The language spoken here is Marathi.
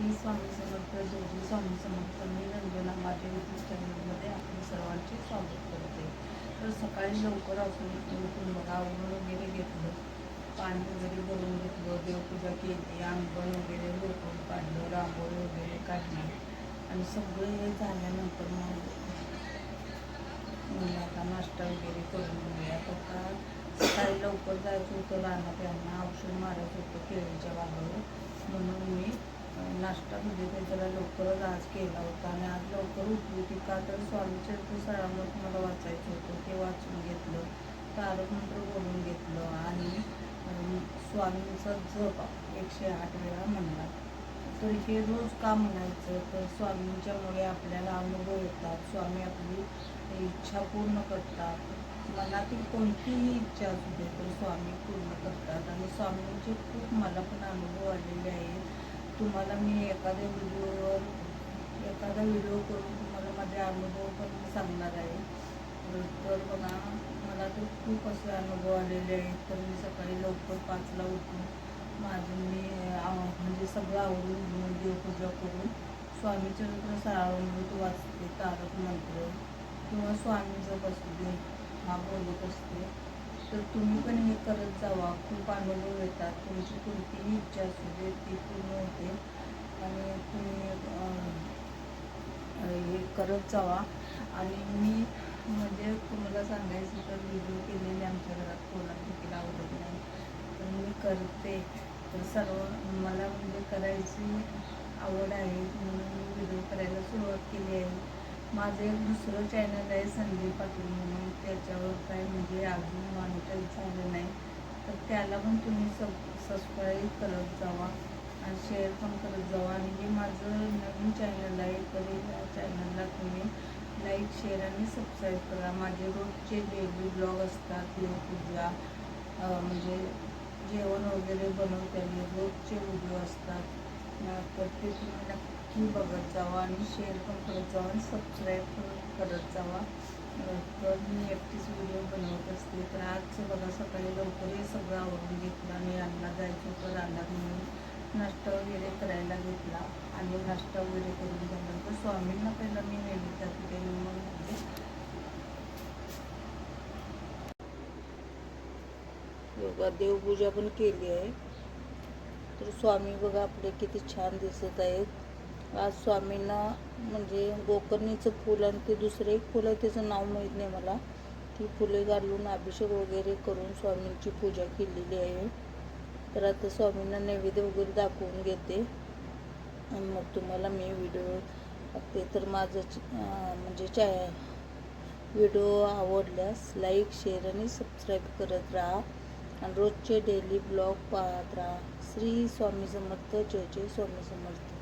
श्री स्वामी समर्थ जोजी स्वामी समर्थ. मी रंजना माझ्या यूट्यूब चॅनलमध्ये आपल्या सर्वांचे स्वागत करते. तर सकाळी लवकर असून उठून बघा, आवरून वगैरे घेतलं, पाणी वगैरे भरून घेतलं, देवपूजा केली, अंगण वगैरे लोटून काढलं, रांगोळी वगैरे काढली आणि सगळे हे झाल्यानंतर मग मला आता नाश्ता वगैरे करून घेऊयात. आता सकाळी लवकर जायचं होतं रानात, यांना औषध मारायचं होतं केळीच्या बागावर, म्हणून मी नाश्ता म्हणजे जरा लवकरच आज केला होता. आणि आज लवकर उठली होती का तर स्वामीचरित्र सारामृत मला वाचायचं होतं, ते वाचून घेतलं, तारक मंत्र बोलून घेतलं आणि स्वामींचा जप 108 वेळा म्हणला. तर हे रोज का म्हणायचं, तर स्वामींच्यामुळे आपल्याला अनुभव येतात, स्वामी आपली इच्छा पूर्ण करतात, मनातील कोणतीही इच्छा असू दे तर स्वामी पूर्ण करतात. आणि स्वामींचे खूप मला पण अनुभव आलेले आहेत. तुम्हाला मी एखादा व्हिडिओ करून तुम्हाला माझे अनुभव पण सांगणार आहे. तर बघा, मला तर खूप असे अनुभव आलेले आहेत. तर मी सकाळी लवकर 5ला उठून मी म्हणजे सगळं आवरून घेऊन देवपूजा करून स्वामीचरित्र सारामृत वाचते, तारक मंत्र किंवा स्वामी जप असू दे हा बोलत असते. तर तुम्ही पण हे करत जावा, खूप अनुभव येतात. तुमची कोणतीही इच्छा असू दे ती पूर्ण होते आणि तुम्ही हे करत जावा. आणि मी म्हणजे तुम्हाला सांगायचं तर व्हिडिओ केलेले आमच्या घरात कोणाला देखील आवडत नाही, तर मी करते. तर सर्व मला म्हणजे करायची आवड आहे, म्हणून मी व्हिडिओ करायला सुरुवात केली आहे. माझं एक दुसरं चॅनल आहे संदीप पाटील म्हणून, त्याच्यावर काय म्हणजे अजून मॉनिटाईज झालं नाही, तर त्याला पण तुम्ही सबस्क्राईब करत जावा आणि शेअर पण करत जावा. आणि हे माझं नवीन चॅनल आहे, तर या चॅनलला तुम्ही लाईक, शेअर आणि सबस्क्राईब करा. माझे रोजचे डेली ब्लॉग असतात, देवपूजा म्हणजे जेवण वगैरे बनवताना रोजचे व्हिडिओ असतात. तर ते तुम्ही नक्की बघत जावा आणि शेअर पण करत जावा आणि सबस्क्राईब पण करत जावा. तर मी एकटीच व्हिडिओ बनवत असते. तर आजचं बघा, सकाळी लवकर हे सगळं आवरून घेतलं आणि यांना जायचं होतं रानात, म्हणून नाश्ता वगैरे करायला घेतला. आणि नाश्ता वगैरे करून झाल्यानंतर स्वामींना पहिला मी नैवेद्यात केली, मग योगा देवपूजा पण केली आहे. तर स्वामी बघा आपले किती छान दिसत आहेत. आज स्वामींना म्हणजे गोकर्णीचं फूल आणि ते दुसरं एक फूल आहे, त्याचं नाव माहीत नाही मला, ती फुले घालून अभिषेक वगैरे करून स्वामींची पूजा केलेली आहे. तर आता स्वामींना नैवेद्य वगैरे दाखवून घेते आणि मग तुम्हाला मी व्हिडिओ टाकते. तर माझं म्हणजे व्हिडिओ आवडल्यास लाईक, शेअर आणि सबस्क्राईब करत राहा आणि रोजचे डेली ब्लॉग पाहत राहा. श्री स्वामी समर्थ. जय जय स्वामी समर्थ.